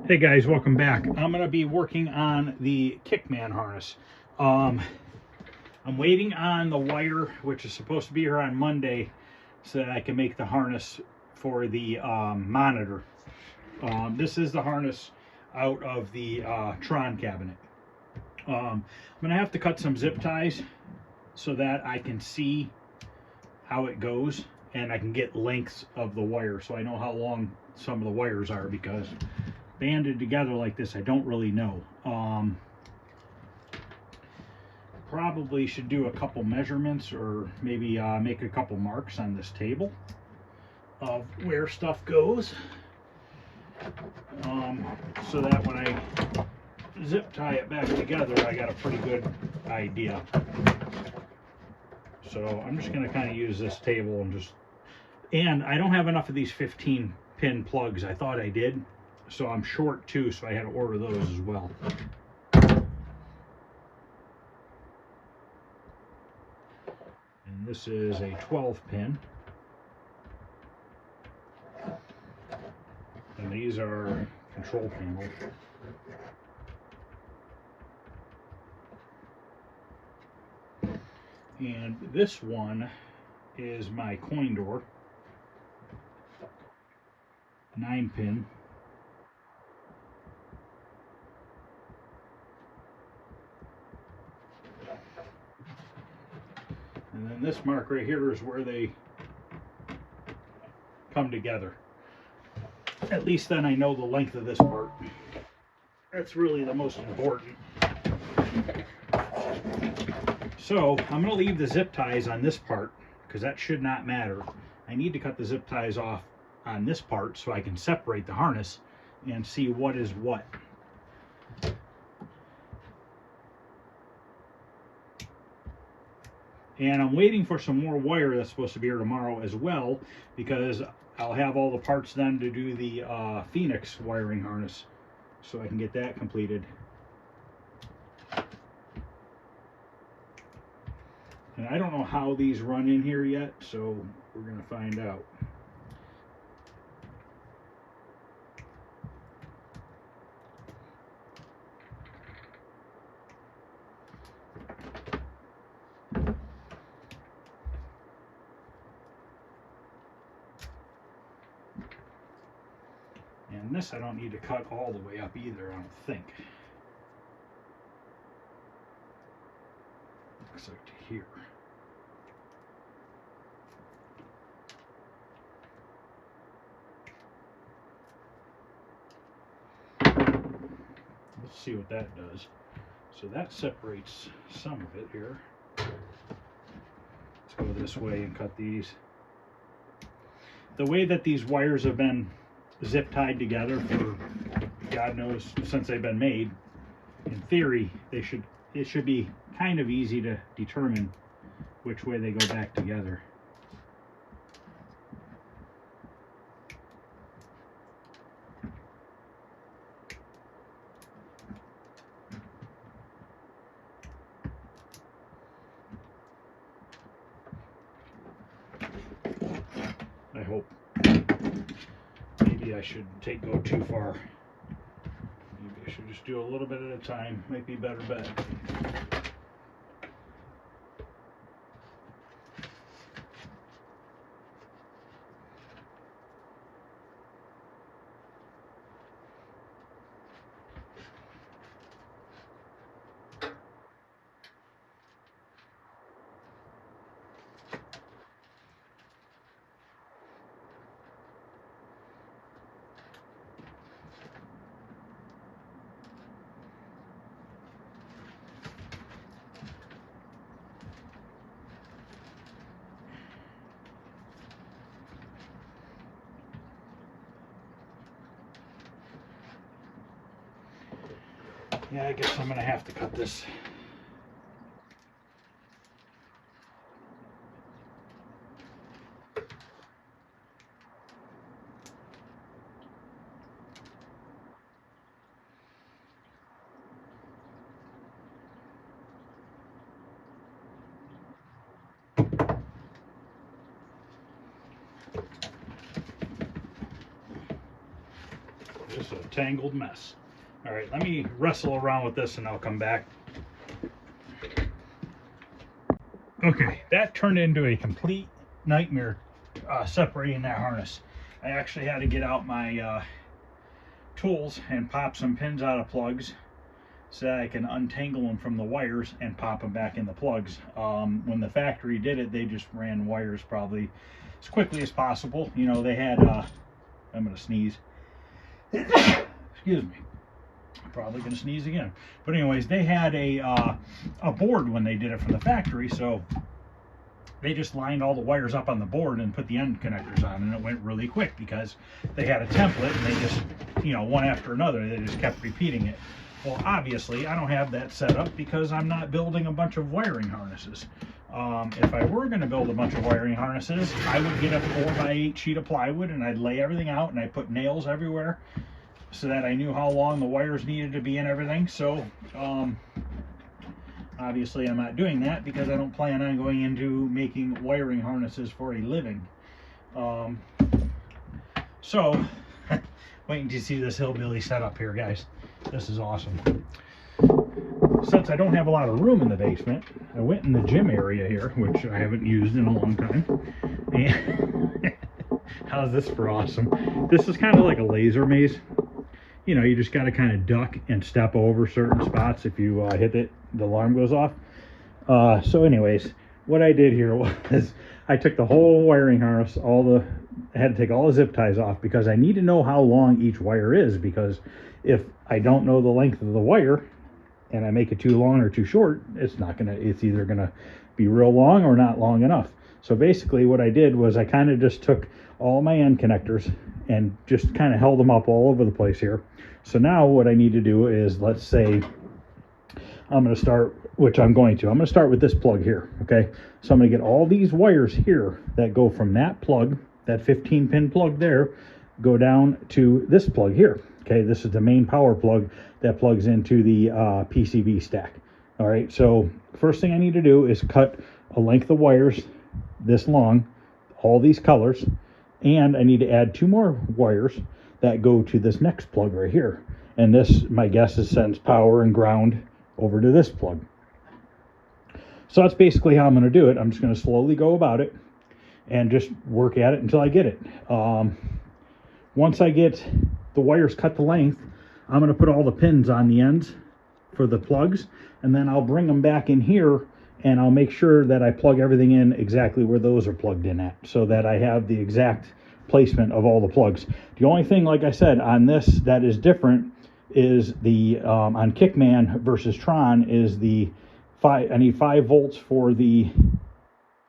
Hey guys, welcome back. I'm going to be working on the Kickman harness. I'm waiting on the wire, which is supposed to be here on Monday, so that I can make the harness for the monitor. This is the harness out of the Tron cabinet. I'm going to have to cut some zip ties so that I can see how it goes and I can get lengths of the wire so I know how long some of the wires are, because banded together like this, I don't really know. Probably should do a couple measurements, or maybe make a couple marks on this table of where stuff goes, so that when I zip tie it back together, I got a pretty good idea. So I'm just going to kind of use this table and I don't have enough of these 15 pin plugs. I thought I did, so I'm short too, so I had to order those as well. And this is a 12 pin. And these are control panel. And this one is my coin door, 9 pin. And then this mark right here is where they come together. At least then I know the length of this part. That's really the most important. So I'm going to leave the zip ties on this part, because that should not matter. I need to cut the zip ties off on this part so I can separate the harness and see what is what. And I'm waiting for some more wire that's supposed to be here tomorrow as well, because I'll have all the parts then to do the Phoenix wiring harness, so I can get that completed. And I don't know how these run in here yet, so we're going to find out. And this I don't need to cut all the way up either, I don't think. Looks like to here. Let's see what that does. So that separates some of it here. Let's go this way and cut these. The way that these wires have been zip tied together for God knows since they've been made, in theory it should be kind of easy to determine which way they go back together. I hope. Maybe I shouldn't go too far. Maybe I should just do a little bit at a time. Might be a better bet. Yeah, I guess I'm going to have to cut this. Just a tangled mess. All right, let me wrestle around with this and I'll come back. Okay, that turned into a complete nightmare separating that harness. I actually had to get out my tools and pop some pins out of plugs so that I can untangle them from the wires and pop them back in the plugs. When the factory did it, they just ran wires probably as quickly as possible. You know, they had, I'm gonna sneeze. Excuse me. I'm probably gonna sneeze again. But anyways, they had a board when they did it from the factory, so they just lined all the wires up on the board and put the end connectors on, and it went really quick because they had a template and they just, you know, one after another, they just kept repeating it. Well, obviously, I don't have that set up because I'm not building a bunch of wiring harnesses. If I were going to build a bunch of wiring harnesses, I would get a 4x8 sheet of plywood and I'd lay everything out and I'd put nails everywhere so that I knew how long the wires needed to be and everything. So, obviously, I'm not doing that because I don't plan on going into making wiring harnesses for a living. So, waiting to see this hillbilly setup here, guys. This is awesome. Since I don't have a lot of room in the basement, I went in the gym area here, which I haven't used in a long time. And how's this for awesome? This is kind of like a laser maze. You know, you just got to kind of duck and step over certain spots. If you hit it, the alarm goes off. So anyways, what I did here was I took the whole wiring harness, I had to take all the zip ties off because I need to know how long each wire is, because if I don't know the length of the wire and I make it too long or too short, it's either gonna be real long or not long enough. So basically what I did was I kind of just took all my end connectors and just kind of held them up all over the place here. So now what I need to do is, let's say I'm going to start, which I'm going to start with this plug here. Okay, so I'm going to get all these wires here that go from that plug, that 15 pin plug there, go down to this plug here. Okay, this is the main power plug that plugs into the PCB stack. All right, so first thing I need to do is cut a length of wires this long, all these colors, and I need to add 2 more wires that go to this next plug right here. And this, my guess is, sends power and ground over to this plug. So that's basically how I'm going to do it. I'm just going to slowly go about it and just work at it until I get it. Once I get the wires cut to length, I'm going to put all the pins on the ends for the plugs, and then I'll bring them back in here and I'll make sure that I plug everything in exactly where those are plugged in at, so that I have the exact placement of all the plugs. The only thing, like I said, on this that is different is the on Kickman versus Tron is I need 5 volts for the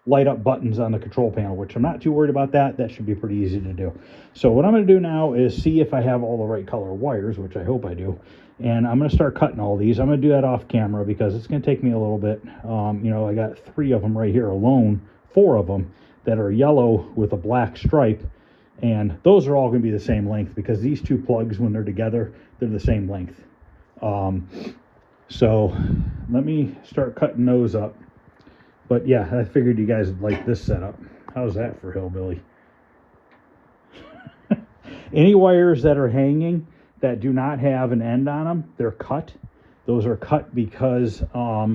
light up buttons on the control panel, which I'm not too worried about that. That should be pretty easy to do. So what I'm going to do now is see if I have all the right color wires, which I hope I do. And I'm going to start cutting all these. I'm going to do that off camera because it's going to take me a little bit. You know, I got 3 of them right here alone, 4 of them that are yellow with a black stripe. And those are all going to be the same length because these 2 plugs, when they're together, they're the same length. So let me start cutting those up. But yeah, I figured you guys would like this setup. How's that for hillbilly? Any wires that are hanging that do not have an end on them, they're cut. Those are cut because I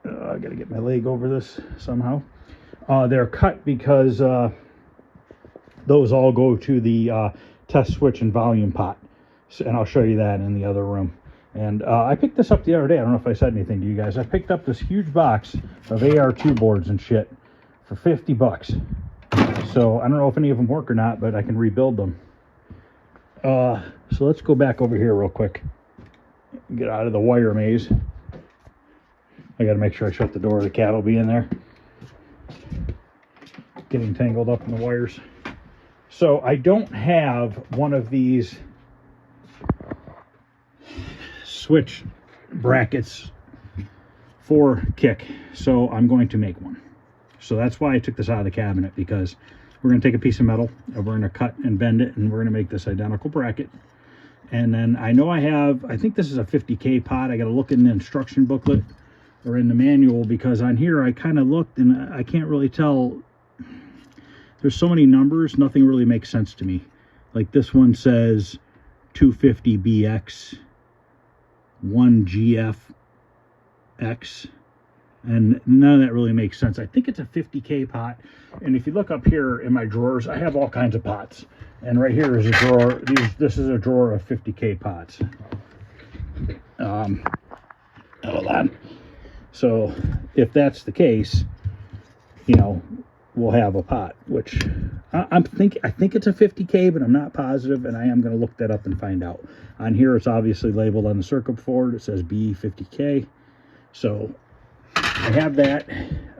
gotta get my leg over this somehow. They're cut because those all go to the test switch and volume pot. So, and I'll show you that in the other room. And I picked this up the other day. I don't know if I said anything to you guys. I picked up this huge box of AR2 boards and shit for 50 bucks. So I don't know if any of them work or not, but I can rebuild them. So let's go back over here real quick. Get out of the wire maze. I got to make sure I shut the door. The cat will be in there, getting tangled up in the wires. So I don't have one of these switch brackets for Kick, so I'm going to make one. So that's why I took this out of the cabinet, because we're going to take a piece of metal and we're going to cut and bend it, and we're going to make this identical bracket. And then I know I think this is a 50K pot. I got to look in the instruction booklet or in the manual, because on here I kind of looked and I can't really tell. There's so many numbers, nothing really makes sense to me. Like this one says 250BX, 1GFX, and none of that really makes sense. I think it's a 50K pot, and if you look up here in my drawers, I have all kinds of pots, and right here is a drawer. This is a drawer of 50K pots. Hold on. So if that's the case, you know, we'll have a pot, which I think it's a 50K, but I'm not positive, and I am going to look that up and find out. On here, it's obviously labeled on the circuit board. It says B50K. So I have that.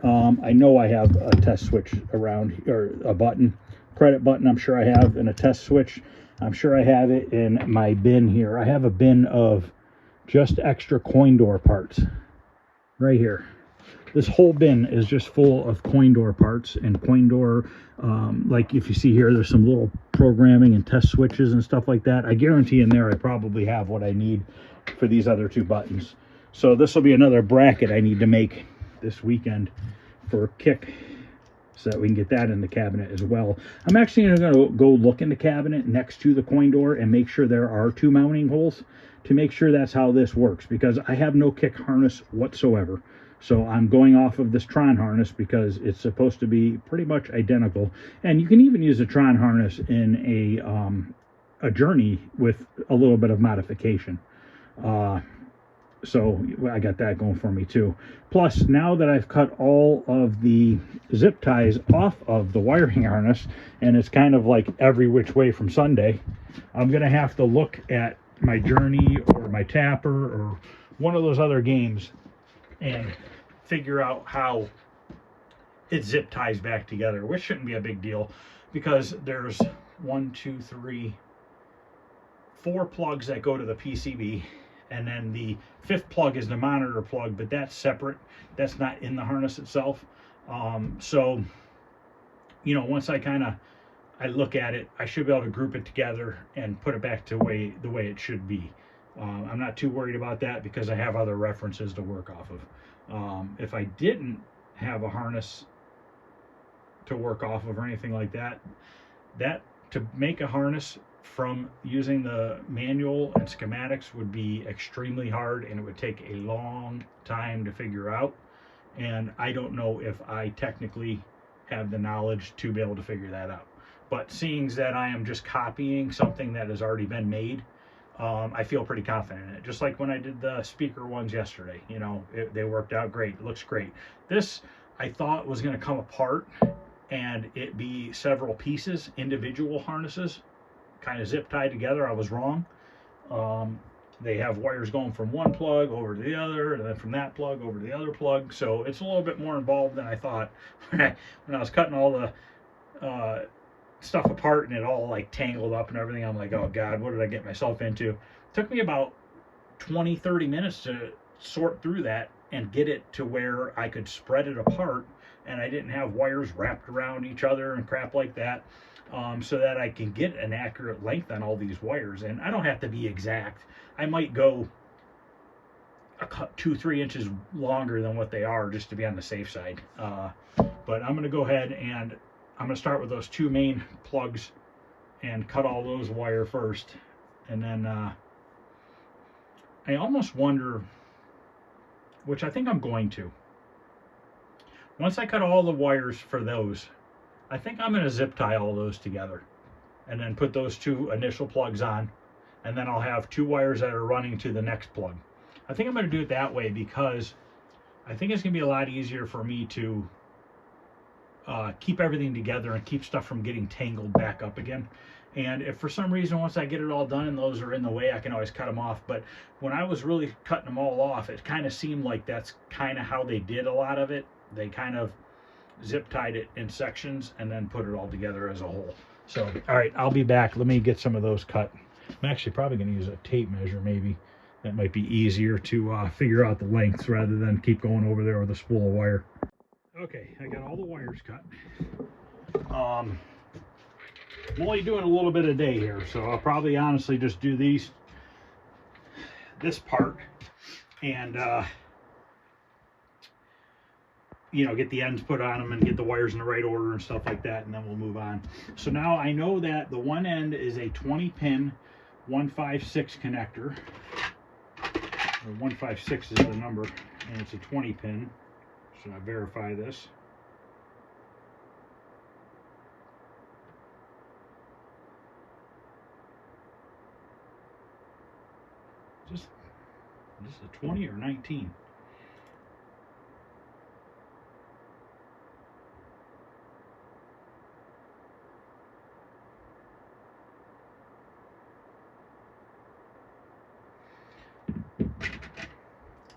I know I have a test switch around, or a button, credit button. I'm sure I have, and a test switch. I'm sure I have it in my bin here. I have a bin of just extra coin door parts right here. This whole bin is just full of coin door parts and coin door, like if you see here, there's some little programming and test switches and stuff like that. I guarantee in there I probably have what I need for these other two buttons. So this will be another bracket I need to make this weekend for kick, so that we can get that in the cabinet as well. I'm actually going to go look in the cabinet next to the coin door and make sure there are two mounting holes, to make sure that's how this works, because I have no kick harness whatsoever. So I'm going off of this Tron harness because it's supposed to be pretty much identical. And you can even use a Tron harness in a Journey with a little bit of modification. So I got that going for me too. Plus, now that I've cut all of the zip ties off of the wiring harness, and it's kind of like every which way from Sunday, I'm going to have to look at my Journey or my Tapper or one of those other games and figure out how it zip ties back together, which shouldn't be a big deal, because there's 4 plugs that go to the PCB, and then the 5th plug is the monitor plug, but that's separate. That's not in the harness itself. So, you know, once I look at it, I should be able to group it together and put it back to the way it should be. I'm not too worried about that because I have other references to work off of. If I didn't have a harness to work off of or anything like that, to make a harness from using the manual and schematics would be extremely hard, and it would take a long time to figure out. And I don't know if I technically have the knowledge to be able to figure that out. But seeing that I am just copying something that has already been made, I feel pretty confident in it. Just like when I did the speaker ones yesterday, you know, they worked out great. It looks great. This I thought was going to come apart and it be several pieces, individual harnesses, kind of zip tied together. I was wrong. They have wires going from one plug over to the other, and then from that plug over to the other plug. So it's a little bit more involved than I thought when I was cutting all the stuff apart and it all like tangled up and everything. I'm like, oh God, what did I get myself into? It took me about 20-30 minutes to sort through that and get it to where I could spread it apart, and I didn't have wires wrapped around each other and crap like that, so that I can get an accurate length on all these wires. And I don't have to be exact. I might go 2-3 inches longer than what they are just to be on the safe side. But I'm going to go ahead and I'm going to start with those 2 main plugs and cut all those wire first. And then I almost wonder, which I think I'm going to, once I cut all the wires for those, I think I'm going to zip tie all those together and then put those 2 initial plugs on, and then I'll have 2 wires that are running to the next plug. I think I'm going to do it that way because I think it's going to be a lot easier for me to keep everything together and keep stuff from getting tangled back up again. And if for some reason once I get it all done and those are in the way, I can always cut them off. But when I was really cutting them all off, it kind of seemed like that's kind of how they did a lot of it. They kind of zip tied it in sections and then put it all together as a whole. So, all right, I'll be back. Let me get some of those cut. I'm actually probably going to use a tape measure maybe. That might be easier to figure out the lengths rather than keep going over there with a spool of wire. Okay, I got all the wires cut. I'm only doing a little bit a day here, so I'll probably honestly just do this part and you know, get the ends put on them and get the wires in the right order and stuff like that, and then we'll move on. So now I know that the one end is a 20-pin 156 connector. Or 156 is the number, and it's a 20-pin. Should I verify this? This is a 20 or 19?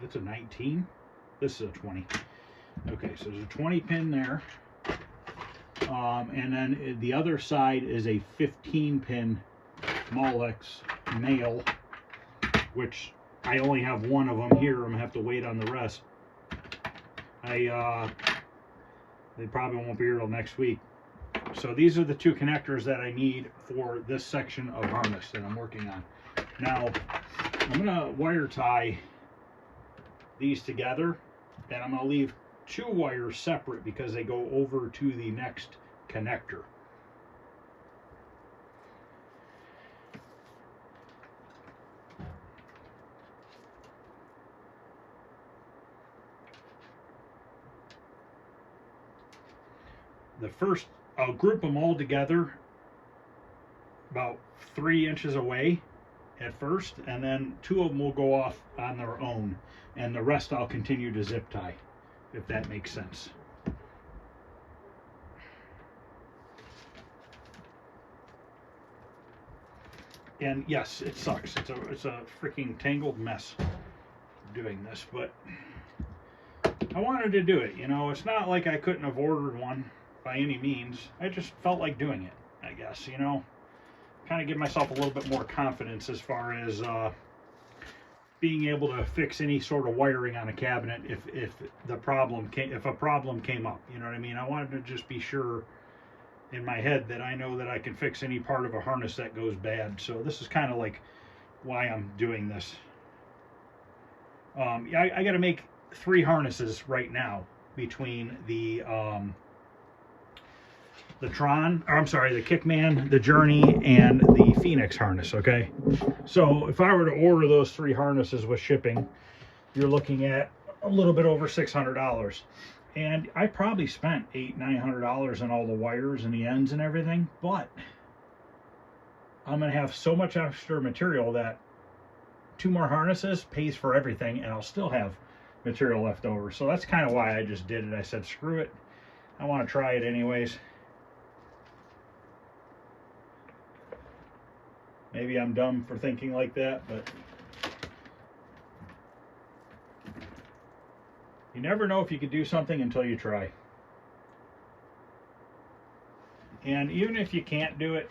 It's a 19. This is a 20. Okay, so there's a 20 pin there. And then the other side is a 15 pin Molex male, which I only have one of them here. I'm gonna have to wait on the rest. They probably won't be here till next week. So these are the two connectors that I need for this section of harness that I'm working on. Now, I'm gonna wire tie these together, and I'm gonna leave two wires separate because they go over to the next connector. The first, I'll group them all together about 3 inches away at first, and then 2 of them will go off on their own, and the rest I'll continue to zip tie, if that makes sense. And yes, it sucks. It's a freaking tangled mess doing this, but I wanted to do it. You know, it's not like I couldn't have ordered one by any means. I just felt like doing it, I guess, you know. Kind of give myself a little bit more confidence as far as being able to fix any sort of wiring on a cabinet if a problem came up. You know what I mean? I wanted to just be sure in my head that I know that I can fix any part of a harness that goes bad. So this is kind of like why I'm doing this. I got to make 3 harnesses right now between the Tron, or I'm sorry, the Kickman, the Journey, and the Phoenix harness, okay? So if I were to order those 3 harnesses with shipping, you're looking at a little bit over $600. And I probably spent $800-900 on all the wires and the ends and everything, but I'm gonna have so much extra material that 2 more harnesses pays for everything, and I'll still have material left over. So that's kind of why I just did it. I said, screw it, I want to try it anyways. Maybe I'm dumb for thinking like that, but you never know if you could do something until you try. And even if you can't do it,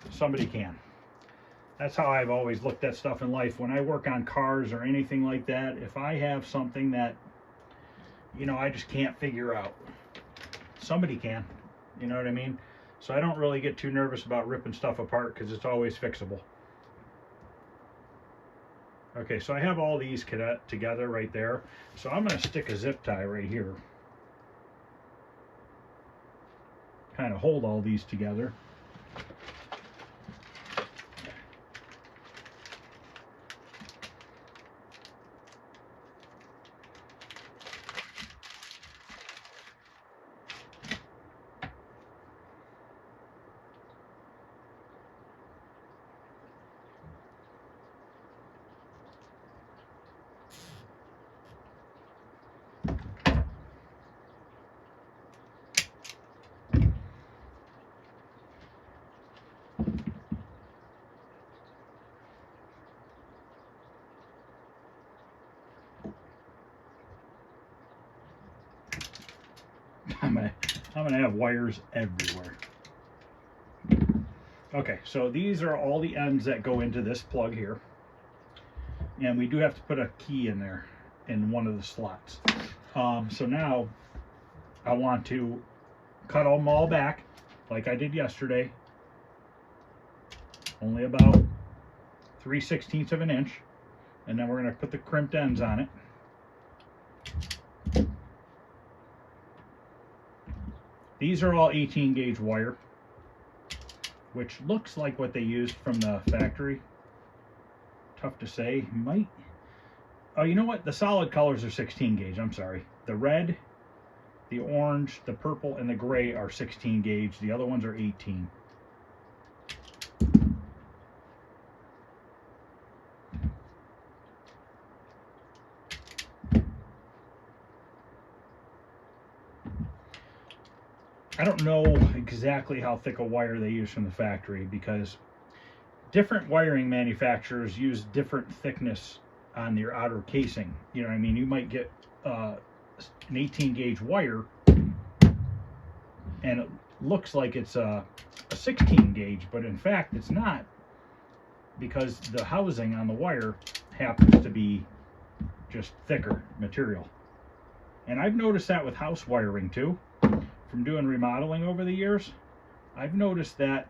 somebody can. That's how I've always looked at stuff in life. When I work on cars or anything like that, if I have something that, you know, I just can't figure out, somebody can. You know what I mean? So I don't really get too nervous about ripping stuff apart because it's always fixable. Okay, so I have all these together right there. So I'm going to stick a zip tie right here. Kind of hold all these together. I'm gonna have wires everywhere. Okay, so these are all the ends that go into this plug here. And we do have to put a key in there in one of the slots. So now I want to cut them all back like I did yesterday. Only about 3/16 of an inch. And then we're gonna put the crimped ends on it. These are all 18 gauge wire, which looks like what they used from the factory. Tough to say. Might. Oh, you know what? The solid colors are 16 gauge. I'm sorry. The red, the orange, the purple, and the gray are 16 gauge. The other ones are 18. I don't know exactly how thick a wire they use from the factory, because different wiring manufacturers use different thickness on your outer casing. You know what I mean? You might get an 18 gauge wire and it looks like it's a 16 gauge, but in fact it's not, because the housing on the wire happens to be just thicker material. And I've noticed that with house wiring too. From doing remodeling over the years, I've noticed that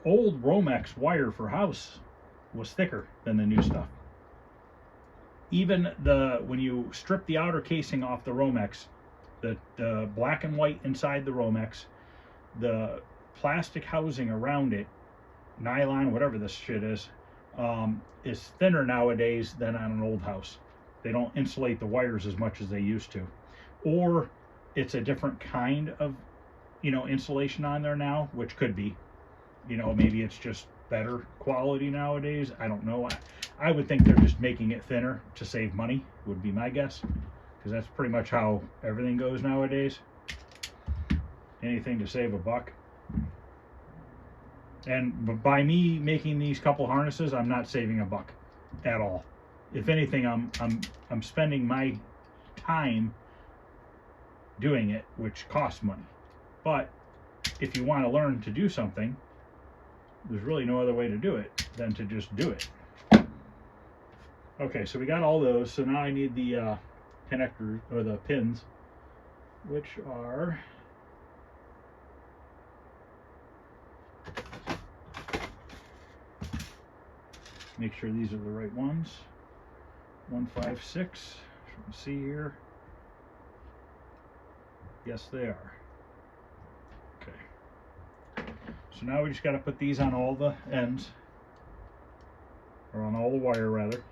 old Romex wire for house was thicker than the new stuff. Even when you strip the outer casing off the Romex, the black and white inside the Romex, the plastic housing around it, nylon, whatever this shit is thinner nowadays than on an old house. They don't insulate the wires as much as they used to. Or it's a different kind of, insulation on there now, which could be, maybe it's just better quality nowadays. I don't know. I would think they're just making it thinner to save money, would be my guess, because that's pretty much how everything goes nowadays. Anything to save a buck. And by me making these couple harnesses, I'm not saving a buck at all. If anything, I'm spending my time doing it, which costs money. But if you want to learn to do something, there's really no other way to do it than to just do it. Okay, so we got all those. So now I need the connectors, or the pins, which are make sure these are the right ones. 156. Let's see here. Yes, they are. Okay. So now we just got to put these on all the ends, or on all the wire rather.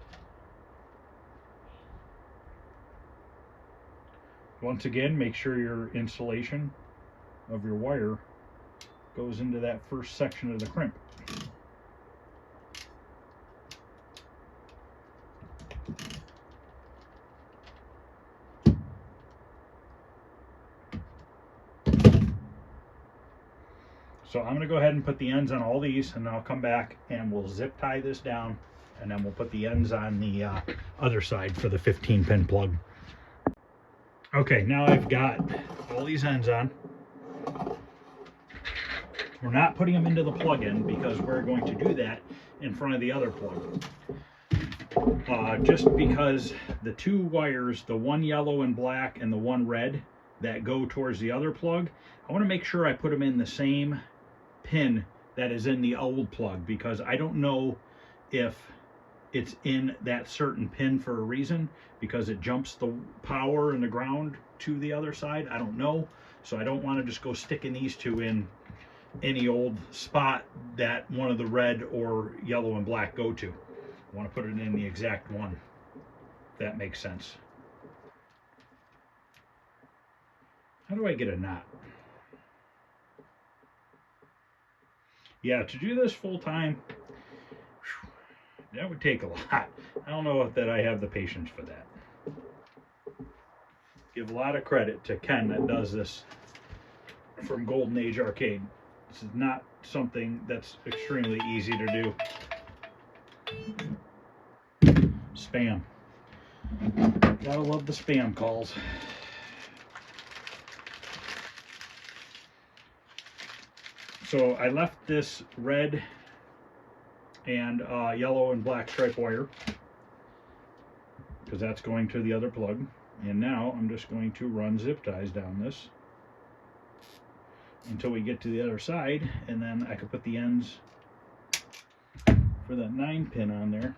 Once again, make sure your insulation of your wire goes into that first section of the crimp. So I'm going to go ahead and put the ends on all these, and then I'll come back and we'll zip tie this down, and then we'll put the ends on the other side for the 15 pin plug. Okay, now I've got all these ends on. We're not putting them into the plug-in because we're going to do that in front of the other plug. Just because the two wires, the one yellow and black and the one red that go towards the other plug, I want to make sure I put them in the same pin that is in the old plug, because I don't know if it's in that certain pin for a reason, because it jumps the power and the ground to the other side. I don't know. So I don't want to just go sticking these two in any old spot that one of the red or yellow and black go to. I want to put it in the exact one, if that makes sense. How do I get a knot? Yeah, to do this full time, that would take a lot. I don't know if I have the patience for that. Give a lot of credit to Ken that does this from Golden Age Arcade. This is not something that's extremely easy to do. Spam. Gotta love the spam calls. So I left this red and yellow and black stripe wire because that's going to the other plug. And now I'm just going to run zip ties down this until we get to the other side, and then I can put the ends for that 9 pin on there.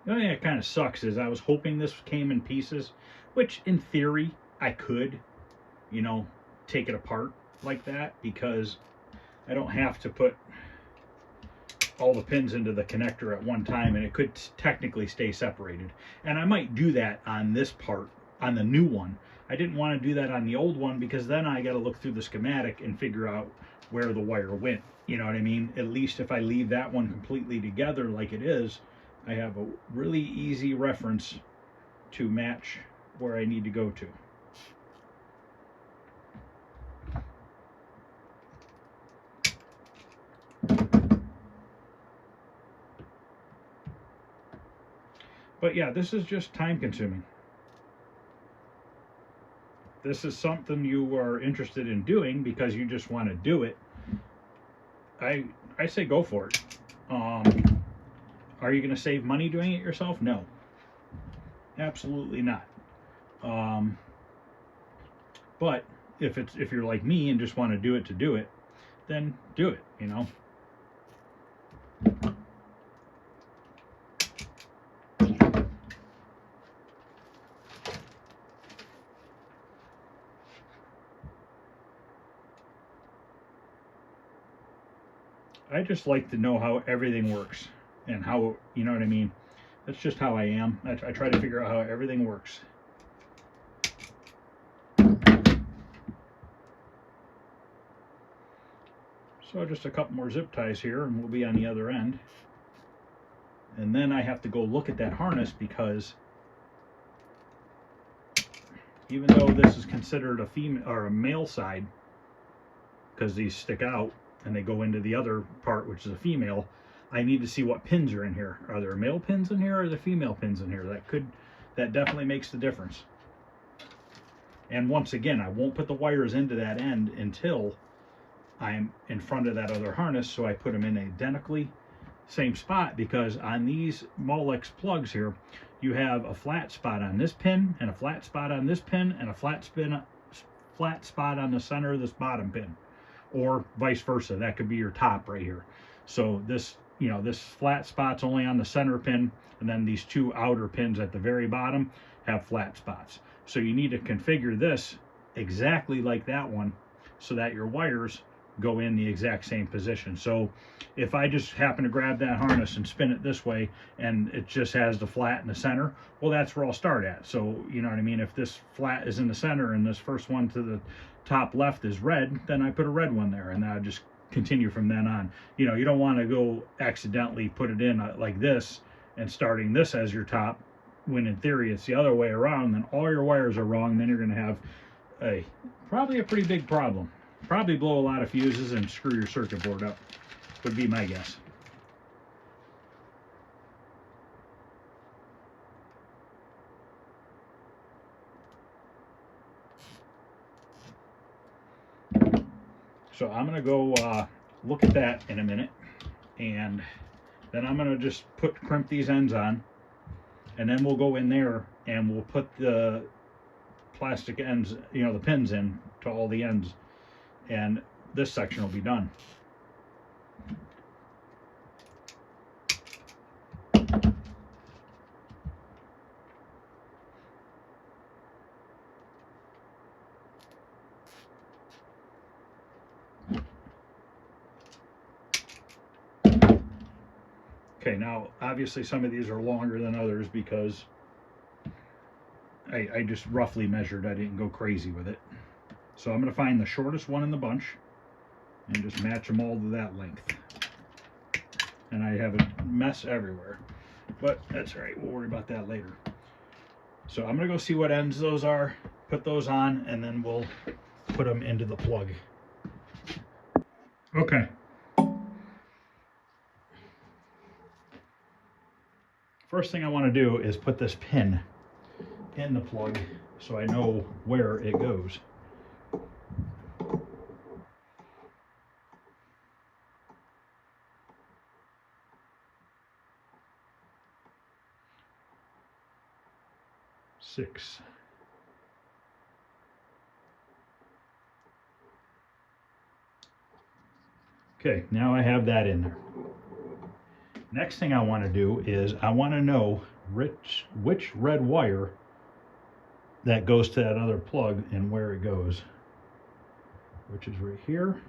The only thing that kind of sucks is I was hoping this came in pieces, which in theory I could, you know, take it apart like that, because I don't have to put all the pins into the connector at one time, and it could technically stay separated. And I might do that on this part, on the new one. I didn't want to do that on the old one, because then I got to look through the schematic and figure out where the wire went. You know what I mean? At least if I leave that one completely together like it is, I have a really easy reference to match where I need to go to. But yeah, this is just time consuming. This is something you are interested in doing because you just want to do it. I say go for it. Are you going to save money doing it yourself? No, absolutely not. But if you're like me and just want to do it, then do it, you know. I just like to know how everything works and how, you know what I mean? That's just how I am. I try to figure out how everything works. So just a couple more zip ties here and we'll be on the other end. And then I have to go look at that harness, because even though this is considered a female or a male side, because these stick out and they go into the other part, which is a female, I need to see what pins are in here. Are there male pins in here, or are there female pins in here? That definitely makes the difference. And once again, I won't put the wires into that end until I'm in front of that other harness, so I put them in identically same spot, because on these Molex plugs here, you have a flat spot on this pin and a flat spot on this pin and a flat spot on the center of this bottom pin, or vice versa. That could be your top right here. So this, you know, this flat spot's only on the center pin, and then these two outer pins at the very bottom have flat spots. So you need to configure this exactly like that one, so that your wires go in the exact same position. So if I just happen to grab that harness and spin it this way and it just has the flat in the center, well, that's where I'll start at. So, you know what I mean? If this flat is in the center and this first one to the top left is red, then I put a red one there, and I just continue from then on. You know, you don't want to go accidentally put it in like this and starting this as your top, when in theory it's the other way around. Then all your wires are wrong. Then you're going to have probably a pretty big problem. Probably blow a lot of fuses and screw your circuit board up, would be my guess. So I'm going to go look at that in a minute, and then I'm going to just crimp these ends on, and then we'll go in there and we'll put the plastic ends, you know, the pins in to all the ends, and this section will be done. Okay, now obviously some of these are longer than others because I just roughly measured. I didn't go crazy with it. So I'm going to find the shortest one in the bunch and just match them all to that length. And I have a mess everywhere, but that's all right. We'll worry about that later. So I'm going to go see what ends those are, put those on, and then we'll put them into the plug. Okay. First thing I want to do is put this pin in the plug so I know where it goes. Six. Okay, now I have that in there. Next thing I want to do is I want to know which red wire that goes to that other plug and where it goes, which is right here.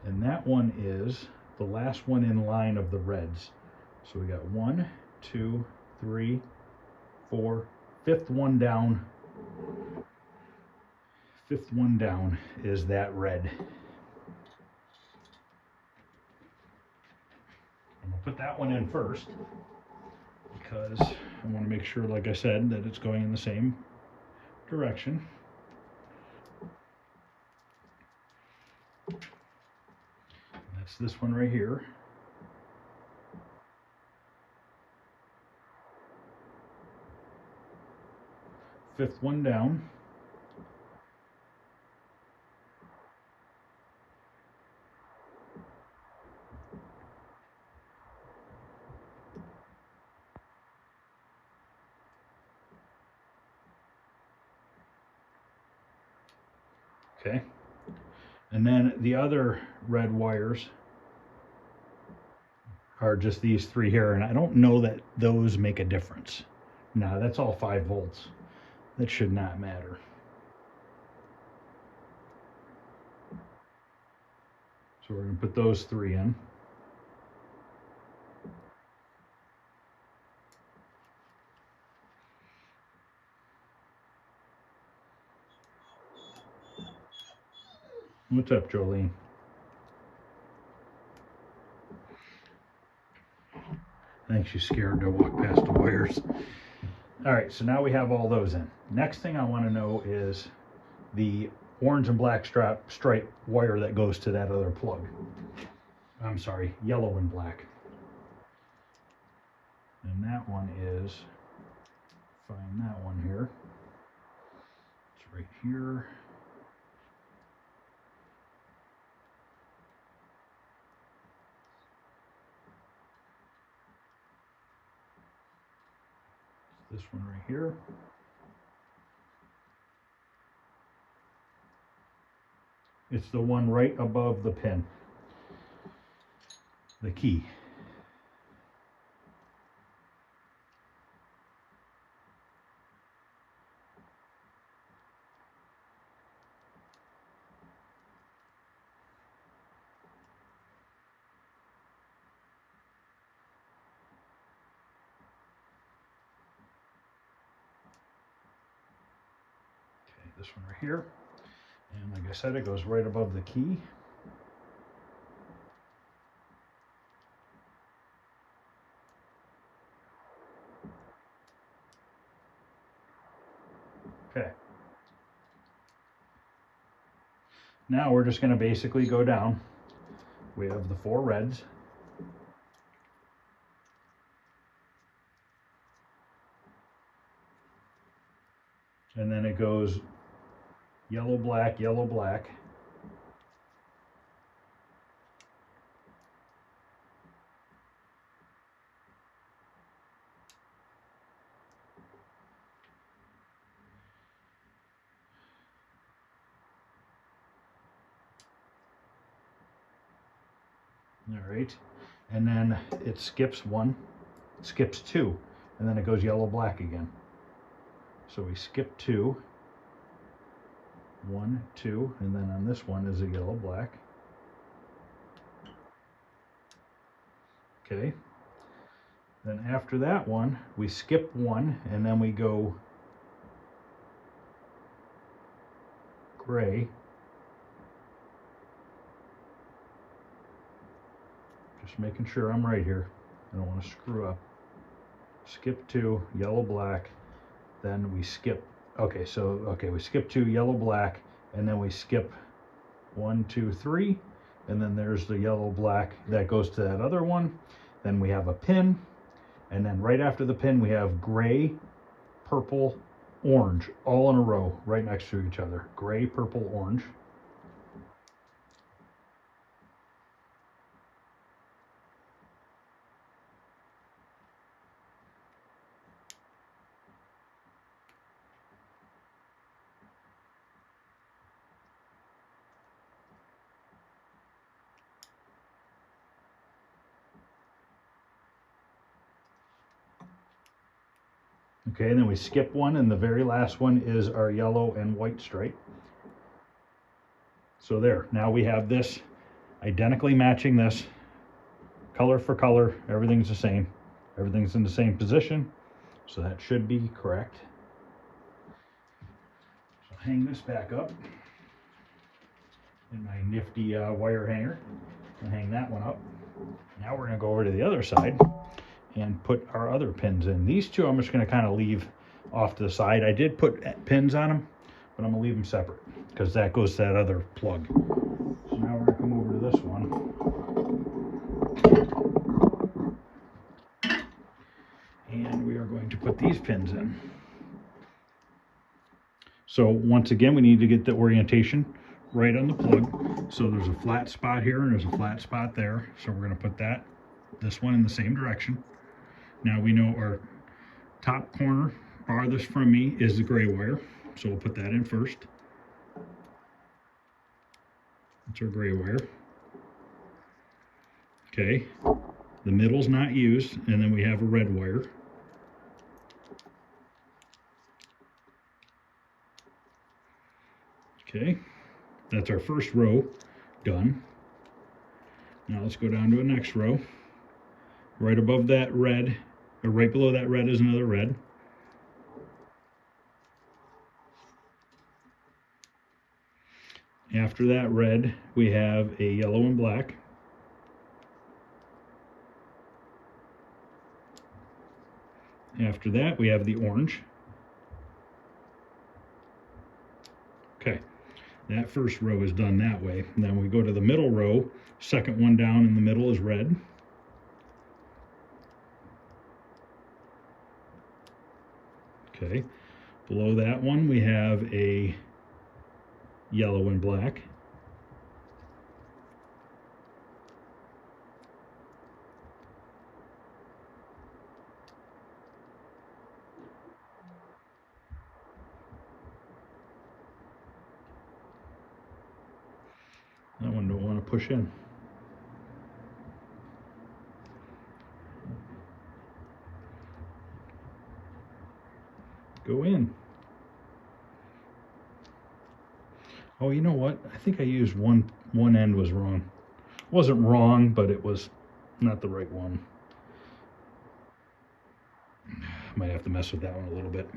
And that one is the last one in line of the reds. So we got 1, 2, 3, 4, fifth one down. Fifth one down is that red. I'm gonna put that one in first because I want to make sure, like I said, that it's going in the same direction. That's this one right here. Fifth one down. Okay. And then the other red wires are just these three here, and I don't know that those make a difference. No, that's all 5 volts. That should not matter. So we're going to put those 3 in. What's up, Jolene? I think she's scared to walk past the wires. All right, so now we have all those in. Next thing I want to know is the orange and black stripe wire that goes to that other plug. I'm sorry, yellow and black. And that one is, find that one here. It's right here. This one right here. It's the one right above the pin, the key. Okay, this one right here. And like I said, it goes right above the key. Okay. Now we're just going to basically go down. We have the 4 reds. And then it goes yellow, black, yellow, black. All right. And then it skips 1, skips 2, and then it goes yellow, black again. So we skip 2, 1, 2, and then on this one is a yellow, black. Okay. Then after that one, we skip 1, and then we go gray. Just making sure I'm right here. I don't want to screw up. Skip 2, yellow, black. Then we skip. Okay, so we skip 2, yellow, black, and then we skip 1, 2, 3, and then there's the yellow, black that goes to that other one. Then we have a pin, and then right after the pin we have gray, purple, orange, all in a row right next to each other. Gray, purple, orange. Okay, and then we skip one, and the very last one is our yellow and white stripe. So there, now we have this identically matching this, color for color, everything's the same. Everything's in the same position, so that should be correct. So hang this back up in my nifty wire hanger, and hang that one up. Now we're gonna go over to the other side and put our other pins in. These two I'm just going to kind of leave off to the side. I did put pins on them, but I'm going to leave them separate because that goes to that other plug. So now we're going to come over to this one. And we are going to put these pins in. So once again, we need to get the orientation right on the plug. So there's a flat spot here and there's a flat spot there. So we're going to put this one in the same direction. Now we know our top corner farthest from me is the gray wire, so we'll put that in first. That's our gray wire. Okay, the middle's not used, and then we have a red wire. Okay, that's our first row done. Now let's go down to the next row. Right above that red, or right below that red is another red. After that red, we have a yellow and black. After that, we have the orange. Okay, that first row is done that way. And then we go to the middle row, second one down in the middle is red. Okay, below that one we have a yellow and black. That one don't want to push in. Go in. Oh, you know what? I think I used one end was wrong. It wasn't wrong, but it was not the right one. Might have to mess with that one a little bit.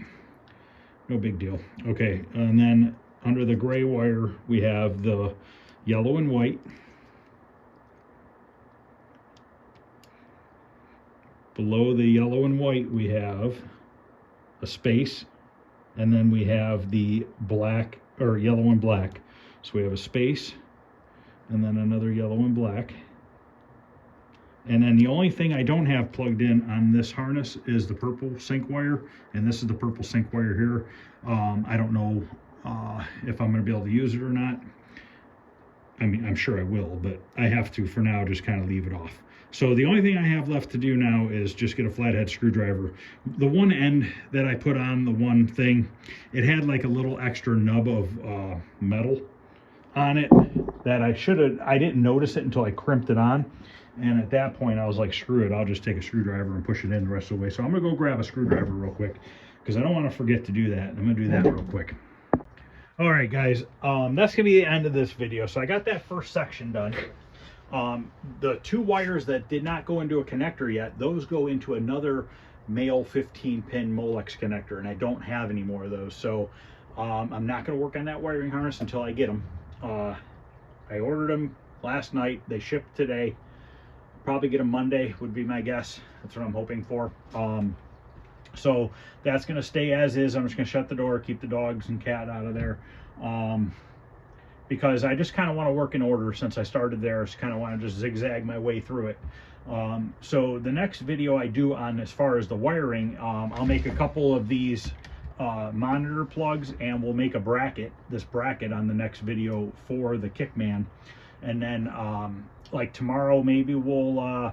No big deal. Okay, and then under the gray wire, we have the yellow and white. Below the yellow and white, we have a space, and then we have the black, or yellow and black. So we have a space, and then another yellow and black. And then the only thing I don't have plugged in on this harness is the purple sync wire, and this is the purple sync wire here. I don't know if I'm going to be able to use it or not. I mean, I'm sure I will, but I have to, for now, just kind of leave it off. So the only thing I have left to do now is just get a flathead screwdriver. The one end that I put on the one thing, it had like a little extra nub of metal on it that I didn't notice it until I crimped it on. And at that point, I was like, screw it, I'll just take a screwdriver and push it in the rest of the way. So I'm gonna go grab a screwdriver real quick because I don't want to forget to do that. I'm gonna do that real quick. All right, guys, that's gonna be the end of this video. So I got that first section done. The two wires that did not go into a connector yet, those go into another male 15-pin Molex connector, and I don't have any more of those. So I'm not going to work on that wiring harness until I get them. I ordered them last night. They shipped today. Probably get them Monday would be my guess. That's what I'm hoping for. So that's going to stay as is. I'm just going to shut the door, keep the dogs and cat out of there. Because I just kind of want to work in order since I started there. Just kind of want to just zigzag my way through it. So the next video I do on as far as the wiring, I'll make a couple of these monitor plugs, and we'll make a bracket, this bracket on the next video for the Kickman. And then like tomorrow maybe we'll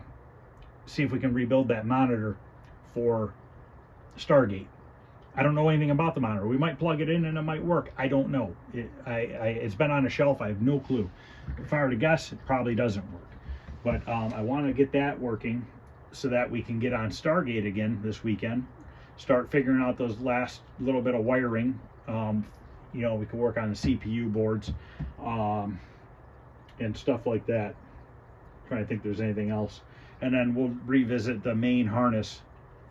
see if we can rebuild that monitor for Stargate. I don't know anything about the monitor. We might plug it in and it might work. I don't know. It's been on a shelf. I have no clue. If I were to guess, it probably doesn't work. But I want to get that working so that we can get on Stargate again this weekend. start figuring out those last little bit of wiring. You know, we can work on the CPU boards and stuff like that. Trying to think if there's anything else. And then we'll revisit the main harness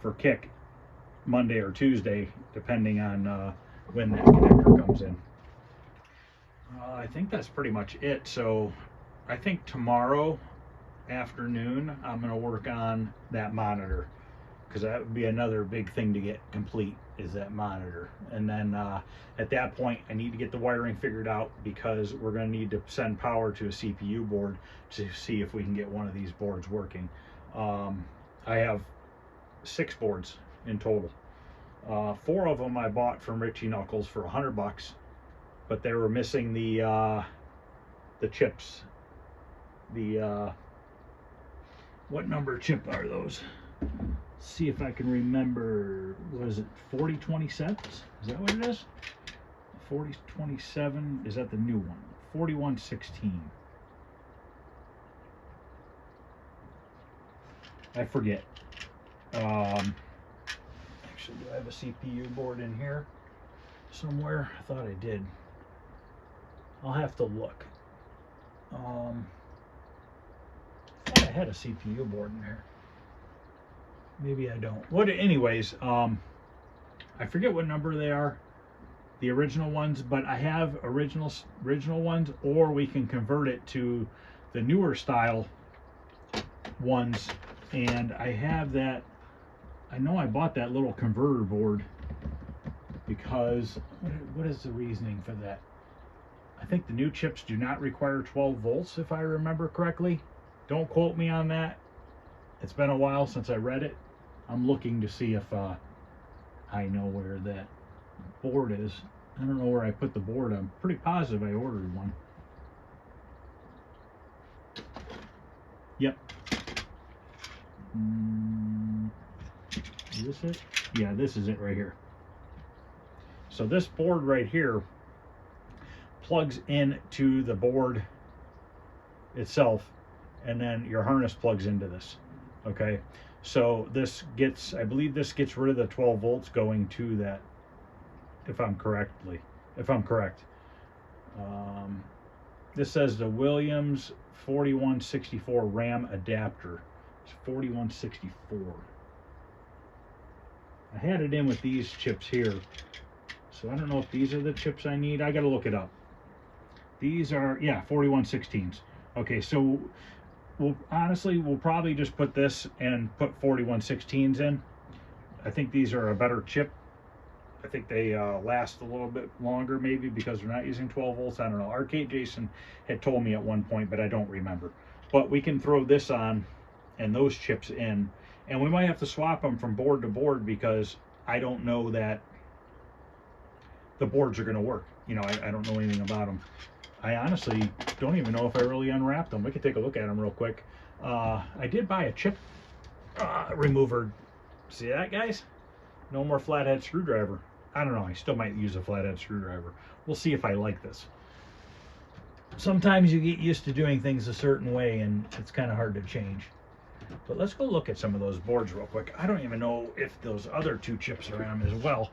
for kick Monday or Tuesday, depending on when that connector comes in. I think that's pretty much it. So I think tomorrow afternoon I'm going to work on that monitor, because that would be another big thing to get complete, is that monitor. And then at that point I need to get the wiring figured out, because we're going to need to send power to a CPU board to see if we can get one of these boards working. I have 6 boards in total. 4 of them I bought from Richie Knuckles for $100, but they were missing the chips. What number chip are those? See if I can remember. Was it 4027? Is that what it is? 4027, is that the new one? 4116. I forget. Actually, do I have a CPU board in here somewhere? I thought I did. I'll have to look. I thought I had a CPU board in there. Maybe I don't. Anyways, I forget what number they are, the original ones, but I have original ones, or we can convert it to the newer style ones. And I have that. I know I bought that little converter board because what is the reasoning for that? I think the new chips do not require 12 volts, if I remember correctly. Don't quote me on that. It's been a while since I read it. I'm looking to see if I know where that board is. I don't know where I put the board. I'm pretty positive I ordered one. Yep. Is this it? Yeah, this is it right here. So this board right here plugs into the board itself, and then your harness plugs into this. Okay, so this gets, I believe this gets rid of the 12 volts going to that, if I'm correct. This says the Williams 4164 RAM adapter. It's 4164. I had it in with these chips here, so I don't know if these are the chips I need. I gotta look it up. These are, yeah, 4116s. Okay, so we'll probably just put this and put 4116s in. I think these are a better chip. I think they last a little bit longer, maybe because they're not using 12 volts. I don't know. Arcade Jason had told me at one point, but I don't remember. But we can throw this on and those chips in, and we might have to swap them from board to board, because I don't know that the boards are going to work. You know, I don't know anything about them. I honestly don't even know if I really unwrapped them. We could take a look at them real quick. I did buy a chip remover. See that, guys? No more flathead screwdriver. I don't know. I still might use a flathead screwdriver. We'll see if I like this. Sometimes you get used to doing things a certain way, and it's kind of hard to change. But let's go look at some of those boards real quick. I don't even know if those other 2 chips are on them as well.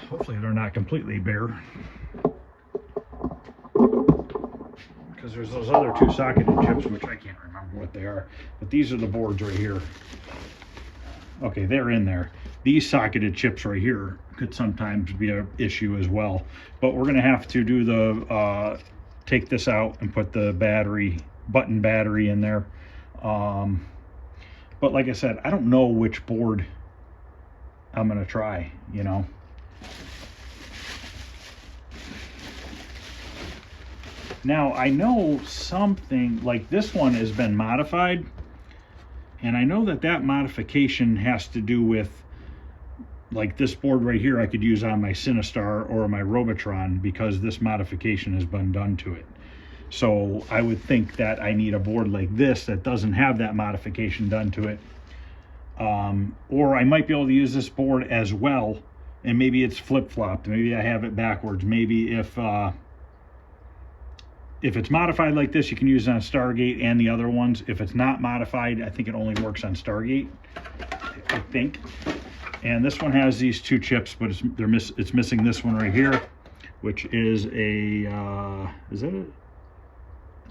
Hopefully they're not completely bare, because there's those other 2 socketed chips, which I can't remember what they are. But these are the boards right here. Okay, they're in there. These socketed chips right here could sometimes be an issue as well. But we're going to have to do the take this out and put the button battery in there. But like I said, I don't know which board I'm going to try, you know. Now, I know something like this one has been modified, and I know that that modification has to do with, like, this board right here I could use on my Sinistar or my Robotron, because this modification has been done to it. So I would think that I need a board like this that doesn't have that modification done to it. Or I might be able to use this board as well, and maybe it's flip-flopped. Maybe I have it backwards. Maybe if it's modified like this, you can use it on Stargate and the other ones. If it's not modified, I think it only works on Stargate. I think. And this one has these 2 chips, but it's missing this one right here, which is a is that a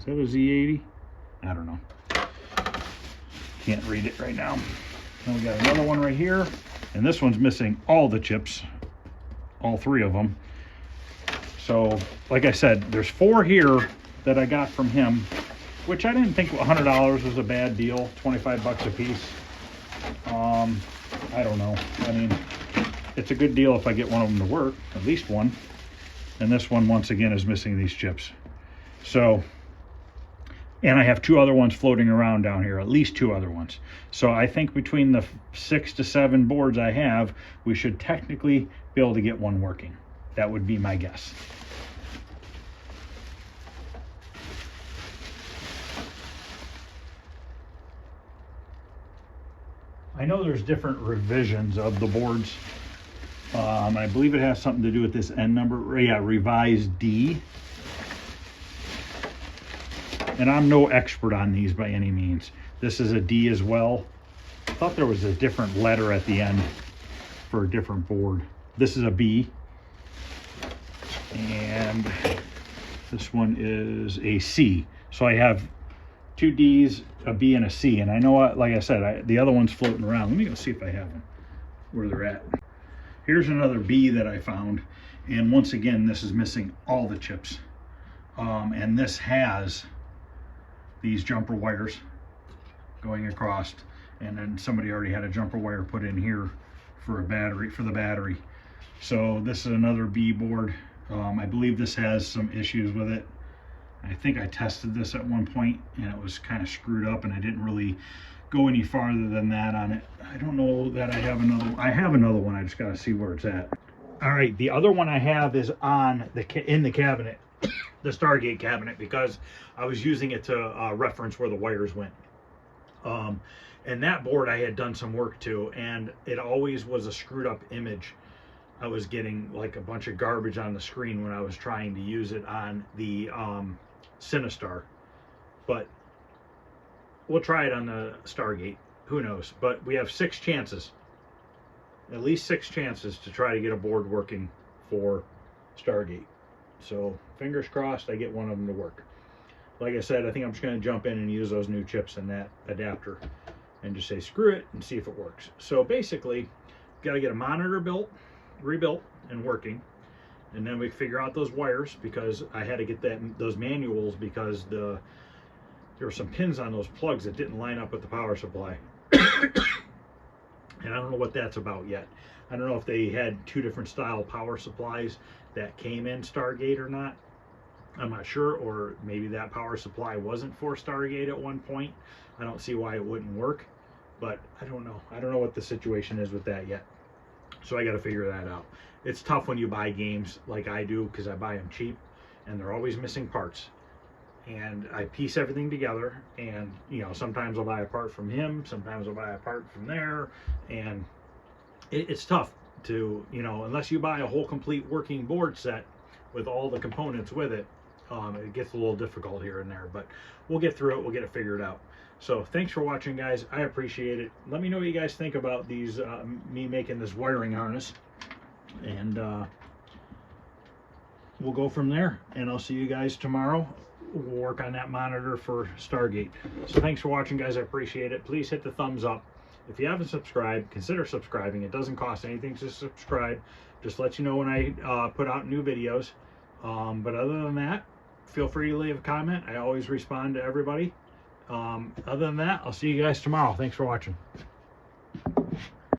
Z80? I don't know. Can't read it right now. Then we got another one right here, and this one's missing all the chips, all 3 of them. So, like I said, there's 4 here that I got from him, which I didn't think $100 was a bad deal, 25 bucks a piece. I don't know. I mean, it's a good deal if I get one of them to work, at least one. And this one, once again, is missing these chips. So, and I have 2 other ones floating around down here, at least 2 other ones. So I think between the 6 to 7 boards I have, we should technically be able to get one working. That would be my guess. I know there's different revisions of the boards. I believe it has something to do with this N number. Yeah, revised D. And I'm no expert on these by any means. This is a D as well. I thought there was a different letter at the end for a different board. This is a B. And this one is a C. So I have 2 D's, a B, and a C. And I know, like I said, the other one's floating around. Let me go see if I have them, where they're at. Here's another B that I found. And once again, this is missing all the chips. And this has these jumper wires going across. And then somebody already had a jumper wire put in here for a battery, for the battery. So this is another B board. I believe this has some issues with it. I think I tested this at one point and it was kind of screwed up, and I didn't really go any farther than that on it. I don't know that I have another one. I have another one. I just got to see where it's at. All right, the other one I have is on in the cabinet, the Stargate cabinet, because I was using it to reference where the wires went. And that board I had done some work to, and it always was a screwed up image. I was getting like a bunch of garbage on the screen when I was trying to use it on the Sinistar. But we'll try it on the Stargate. Who knows? But we have 6 chances. At least 6 chances to try to get a board working for Stargate. So fingers crossed I get one of them to work. Like I said, I think I'm just going to jump in and use those new chips in that adapter and just say screw it and see if it works. So basically, got to get a monitor rebuilt and working, and then we figure out those wires, because I had to get those manuals because there were some pins on those plugs that didn't line up with the power supply. And I don't know what that's about yet. I don't know if they had 2 different style power supplies that came in Stargate or not. I'm not sure, or maybe that power supply wasn't for Stargate at one point. I don't see why it wouldn't work, but I don't know. I don't know what the situation is with that yet. So I got to figure that out. It's tough when you buy games like I do, because I buy them cheap and they're always missing parts. And I piece everything together, and you know, sometimes I'll buy a part from him, sometimes I'll buy a part from there, and it's tough to, you know, unless you buy a whole complete working board set with all the components with it, it gets a little difficult here and there, but we'll get through it, we'll get it figured out. So thanks for watching, guys. I appreciate it. Let me know what you guys think about these, me making this wiring harness, and we'll go from there, and I'll see you guys tomorrow. We'll work on that monitor for Stargate. So thanks for watching, guys. I appreciate it. Please hit the thumbs up. If you haven't subscribed, consider subscribing. It doesn't cost anything to subscribe. Just let you know when I put out new videos. But other than that, feel free to leave a comment. I always respond to everybody. Other than that, I'll see you guys tomorrow. Thanks for watching.